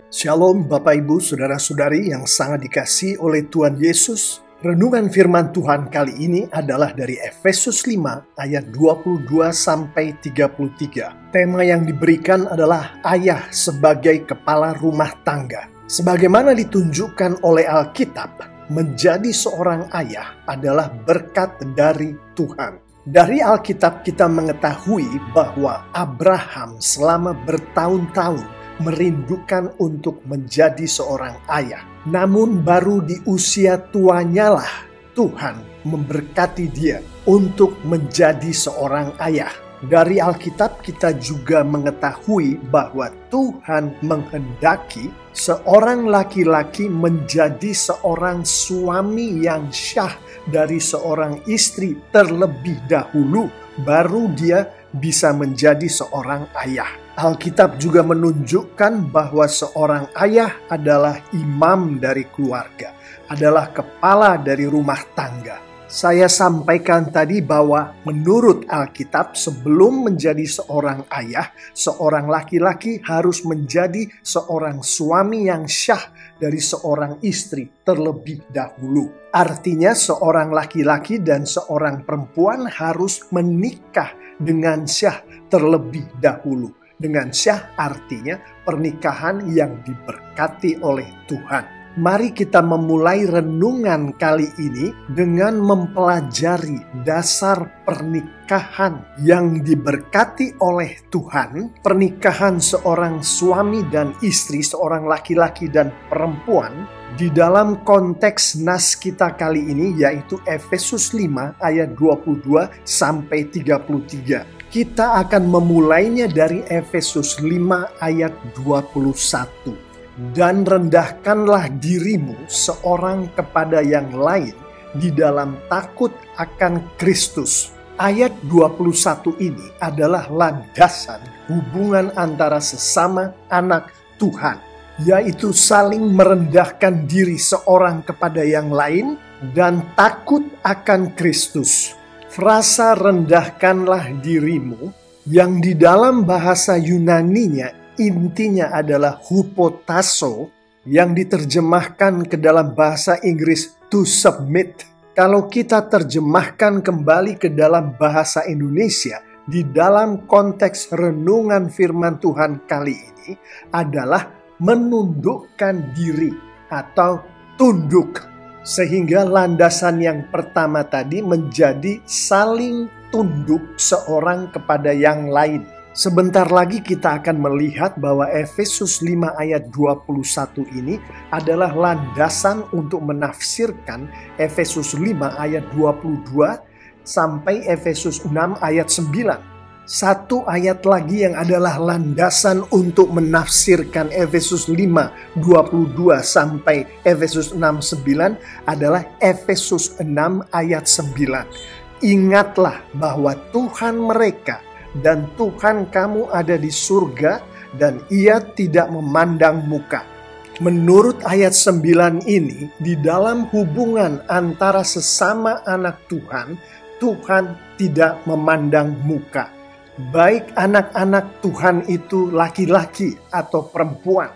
Shalom Bapak Ibu Saudara-saudari yang sangat dikasihi oleh Tuhan Yesus. Renungan firman Tuhan kali ini adalah dari Efesus 5 ayat 22-33. Tema yang diberikan adalah ayah sebagai kepala rumah tangga. Sebagaimana ditunjukkan oleh Alkitab, menjadi seorang ayah adalah berkat dari Tuhan. Dari Alkitab kita mengetahui bahwa Abraham selama bertahun-tahun merindukan untuk menjadi seorang ayah. Namun baru di usia tuanya lah Tuhan memberkati dia untuk menjadi seorang ayah. Dari Alkitab kita juga mengetahui bahwa Tuhan menghendaki seorang laki-laki menjadi seorang suami yang syah dari seorang istri terlebih dahulu, baru dia bisa menjadi seorang ayah. Alkitab juga menunjukkan bahwa seorang ayah adalah imam dari keluarga, adalah kepala dari rumah tangga. Saya sampaikan tadi bahwa menurut Alkitab sebelum menjadi seorang ayah, seorang laki-laki harus menjadi seorang suami yang syah dari seorang istri terlebih dahulu. Artinya seorang laki-laki dan seorang perempuan harus menikah dengan syah terlebih dahulu. Dengan syah artinya pernikahan yang diberkati oleh Tuhan. Mari kita memulai renungan kali ini dengan mempelajari dasar pernikahan yang diberkati oleh Tuhan. Pernikahan seorang suami dan istri, seorang laki-laki dan perempuan di dalam konteks nas kita kali ini, yaitu Efesus 5 ayat 22-33. Kita akan memulainya dari Efesus 5 ayat 21. Dan rendahkanlah dirimu seorang kepada yang lain di dalam takut akan Kristus. Ayat 21 ini adalah landasan hubungan antara sesama anak Tuhan, yaitu saling merendahkan diri seorang kepada yang lain dan takut akan Kristus. Frasa rendahkanlah dirimu yang di dalam bahasa Yunaninya intinya adalah hupotasso, yang diterjemahkan ke dalam bahasa Inggris to submit. Kalau kita terjemahkan kembali ke dalam bahasa Indonesia di dalam konteks renungan firman Tuhan kali ini adalah menundukkan diri atau tunduk. Sehingga landasan yang pertama tadi menjadi saling tunduk seorang kepada yang lain. Sebentar lagi kita akan melihat bahwa Efesus 5 ayat 21 ini adalah landasan untuk menafsirkan Efesus 5 ayat 22 sampai Efesus 6 ayat 9. Satu ayat lagi yang adalah landasan untuk menafsirkan Efesus 5, 22 sampai Efesus 6, 9 adalah Efesus 6 ayat 9. Ingatlah bahwa Tuhan mereka dan Tuhan kamu ada di surga dan Ia tidak memandang muka. Menurut ayat 9 ini, di dalam hubungan antara sesama anak Tuhan, Tuhan tidak memandang muka. Baik anak-anak Tuhan itu laki-laki atau perempuan,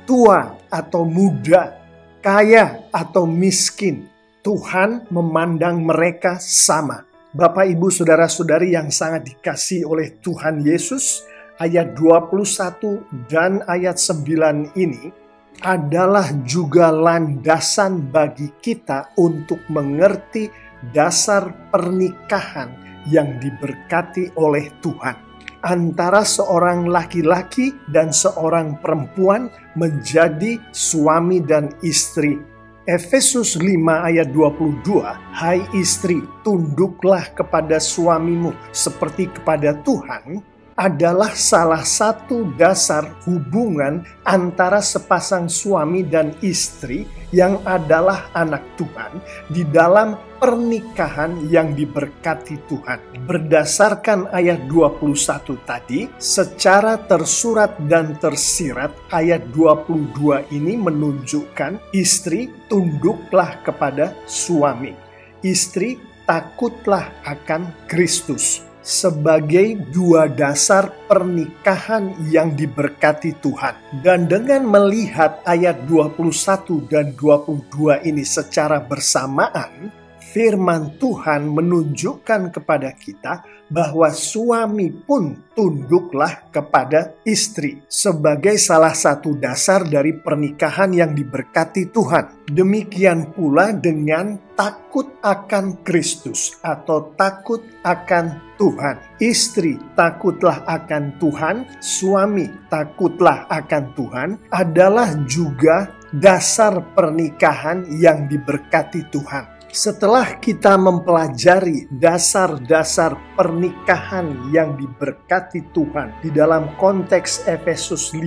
tua atau muda, kaya atau miskin, Tuhan memandang mereka sama. Bapak, Ibu, Saudara-saudari yang sangat dikasihi oleh Tuhan Yesus, ayat 21 dan ayat 9 ini adalah juga landasan bagi kita untuk mengerti dasar pernikahan yang diberkati oleh Tuhan. Antara seorang laki-laki dan seorang perempuan menjadi suami dan istri. Efesus 5 ayat 22, hai istri, tunduklah kepada suamimu seperti kepada Tuhan, adalah salah satu dasar hubungan antara sepasang suami dan istri yang adalah anak Tuhan di dalam pernikahan yang diberkati Tuhan. Berdasarkan ayat 21 tadi, secara tersurat dan tersirat, ayat 22 ini menunjukkan istri tunduklah kepada suami. Istri takutlah akan Kristus. sebagai dua dasar pernikahan yang diberkati Tuhan. Dan dengan melihat ayat 21 dan 22 ini secara bersamaan, firman Tuhan menunjukkan kepada kita bahwa suami pun tunduklah kepada istri sebagai salah satu dasar dari pernikahan yang diberkati Tuhan. Demikian pula dengan takut akan Kristus atau takut akan Tuhan. Istri takutlah akan Tuhan, suami takutlah akan Tuhan adalah juga dasar pernikahan yang diberkati Tuhan. Setelah kita mempelajari dasar-dasar pernikahan yang diberkati Tuhan di dalam konteks Efesus 5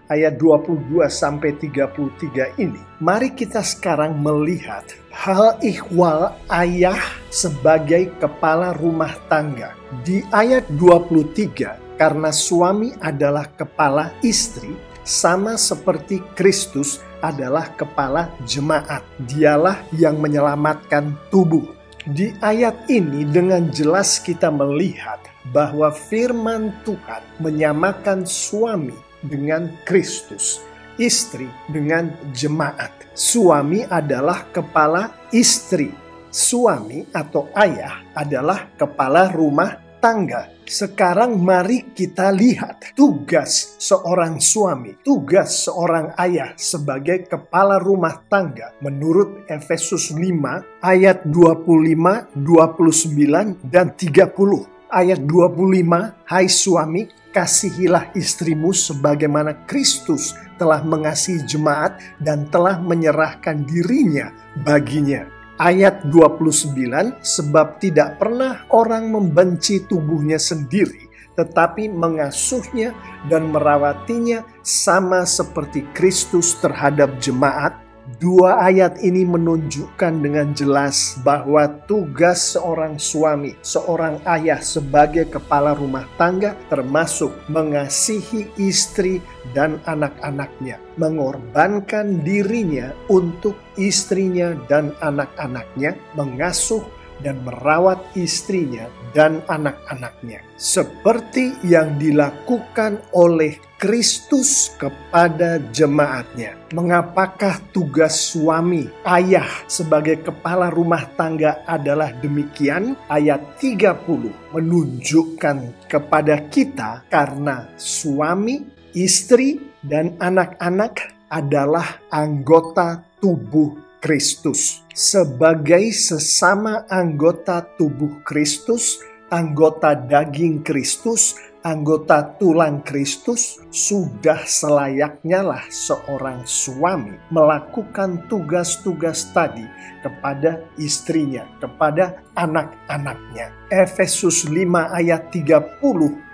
ayat 22 sampai 33 ini, mari kita sekarang melihat hal ihwal ayah sebagai kepala rumah tangga. Di ayat 23, karena suami adalah kepala istri, sama seperti Kristus adalah kepala jemaat. Dialah yang menyelamatkan tubuh. Di ayat ini dengan jelas kita melihat bahwa firman Tuhan menyamakan suami dengan Kristus, istri dengan jemaat. Suami adalah kepala istri. Suami atau ayah adalah kepala rumah tangga. Sekarang mari kita lihat tugas seorang suami, tugas seorang ayah sebagai kepala rumah tangga menurut Efesus 5 ayat 25, 29, dan 30. Ayat 25, hai suami, kasihilah istrimu sebagaimana Kristus telah mengasihi jemaat dan telah menyerahkan dirinya baginya. Ayat 29, sebab tidak pernah orang membenci tubuhnya sendiri, tetapi mengasuhnya dan merawatinya sama seperti Kristus terhadap jemaat. Dua ayat ini menunjukkan dengan jelas bahwa tugas seorang suami, seorang ayah sebagai kepala rumah tangga termasuk mengasihi istri dan anak-anaknya, mengorbankan dirinya untuk istrinya dan anak-anaknya, mengasuh dan merawat istrinya dan anak-anaknya, seperti yang dilakukan oleh Kristus kepada jemaatnya. Mengapakah tugas suami, ayah sebagai kepala rumah tangga adalah demikian? Ayat 30 menunjukkan kepada kita karena suami, istri, dan anak-anak adalah anggota tubuh Kristus. Sebagai sesama anggota tubuh Kristus, anggota daging Kristus, anggota tulang Kristus, sudah selayaknya lah seorang suami melakukan tugas-tugas tadi kepada istrinya, kepada anak-anaknya. Efesus 5 ayat 30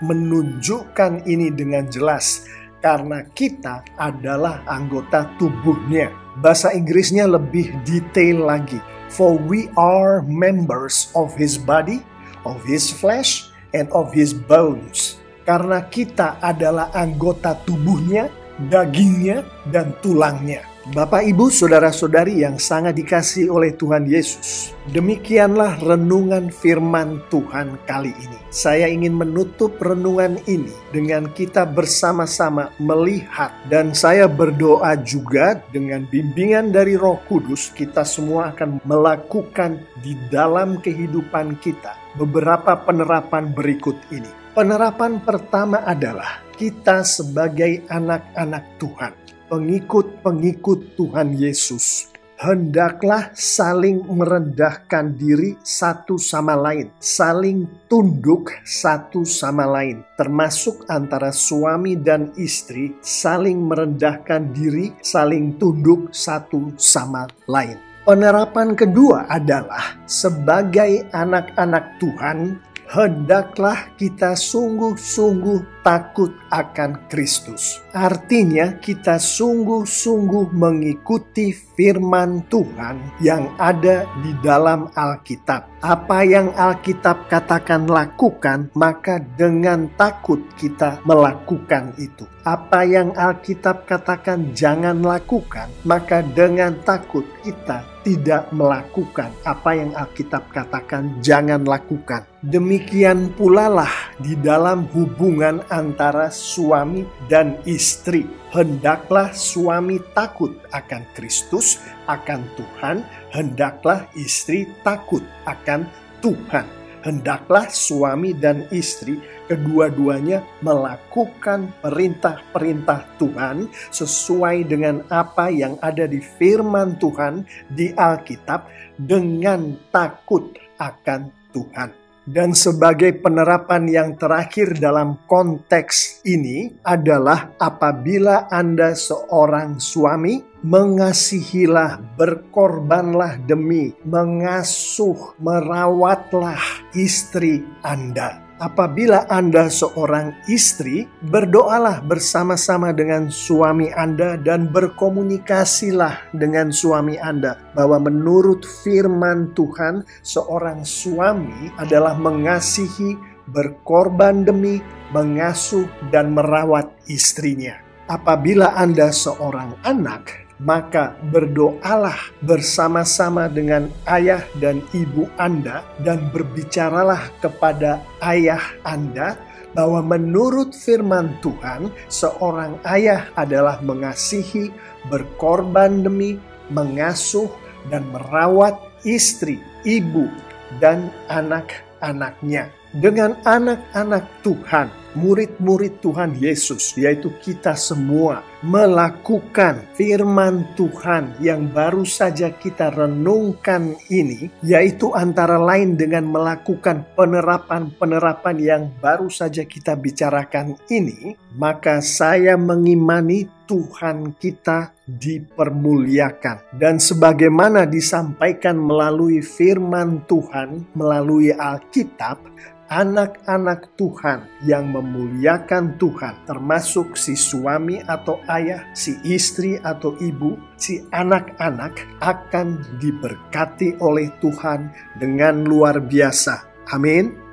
menunjukkan ini dengan jelas. Karena kita adalah anggota tubuhnya. Bahasa Inggrisnya lebih detail lagi. For we are members of his body, of his flesh, and of his bones. Karena kita adalah anggota tubuhnya, dagingnya, dan tulangnya. Bapak, Ibu, Saudara-saudari yang sangat dikasihi oleh Tuhan Yesus. Demikianlah renungan firman Tuhan kali ini. Saya ingin menutup renungan ini dengan kita bersama-sama melihat, dan saya berdoa juga dengan bimbingan dari Roh Kudus, kita semua akan melakukan di dalam kehidupan kita beberapa penerapan berikut ini. Penerapan pertama adalah kita sebagai anak-anak Tuhan, pengikut-pengikut Tuhan Yesus, hendaklah saling merendahkan diri satu sama lain, saling tunduk satu sama lain, termasuk antara suami dan istri, saling merendahkan diri, saling tunduk satu sama lain. Penerapan kedua adalah sebagai anak-anak Tuhan, hendaklah kita sungguh-sungguh takut akan Kristus. Artinya kita sungguh-sungguh mengikuti firman Tuhan yang ada di dalam Alkitab. Apa yang Alkitab katakan lakukan, maka dengan takut kita melakukan itu. Apa yang Alkitab katakan jangan lakukan, maka dengan takut kita tidak melakukan apa yang Alkitab katakan jangan lakukan. Demikian pula lah di dalam hubungan antara suami dan istri. Hendaklah suami takut akan Kristus, akan Tuhan. Hendaklah istri takut akan Tuhan. Hendaklah suami dan istri kedua-duanya melakukan perintah-perintah Tuhan sesuai dengan apa yang ada di firman Tuhan di Alkitab dengan takut akan Tuhan. Dan sebagai penerapan yang terakhir dalam konteks ini adalah apabila Anda seorang suami, mengasihilah, berkorbanlah demi, mengasuh, merawatlah istri Anda. Apabila Anda seorang istri, berdoalah bersama-sama dengan suami Anda dan berkomunikasilah dengan suami Anda bahwa menurut firman Tuhan, seorang suami adalah mengasihi, berkorban demi, mengasuh, dan merawat istrinya. Apabila Anda seorang anak, maka berdoalah bersama-sama dengan ayah dan ibu Anda dan berbicaralah kepada ayah Anda bahwa menurut firman Tuhan, seorang ayah adalah mengasihi, berkorban demi, mengasuh, dan merawat istri, ibu, dan anak-anaknya. Dengan anak-anak Tuhan, murid-murid Tuhan Yesus, yaitu kita semua, melakukan firman Tuhan yang baru saja kita renungkan ini, yaitu antara lain dengan melakukan penerapan-penerapan yang baru saja kita bicarakan ini, maka saya mengimani Tuhan kita dipermuliakan. Dan sebagaimana disampaikan melalui firman Tuhan, melalui Alkitab, anak-anak Tuhan yang memuliakan Tuhan, termasuk si suami atau ayah, si istri atau ibu, si anak-anak akan diberkati oleh Tuhan dengan luar biasa. Amin.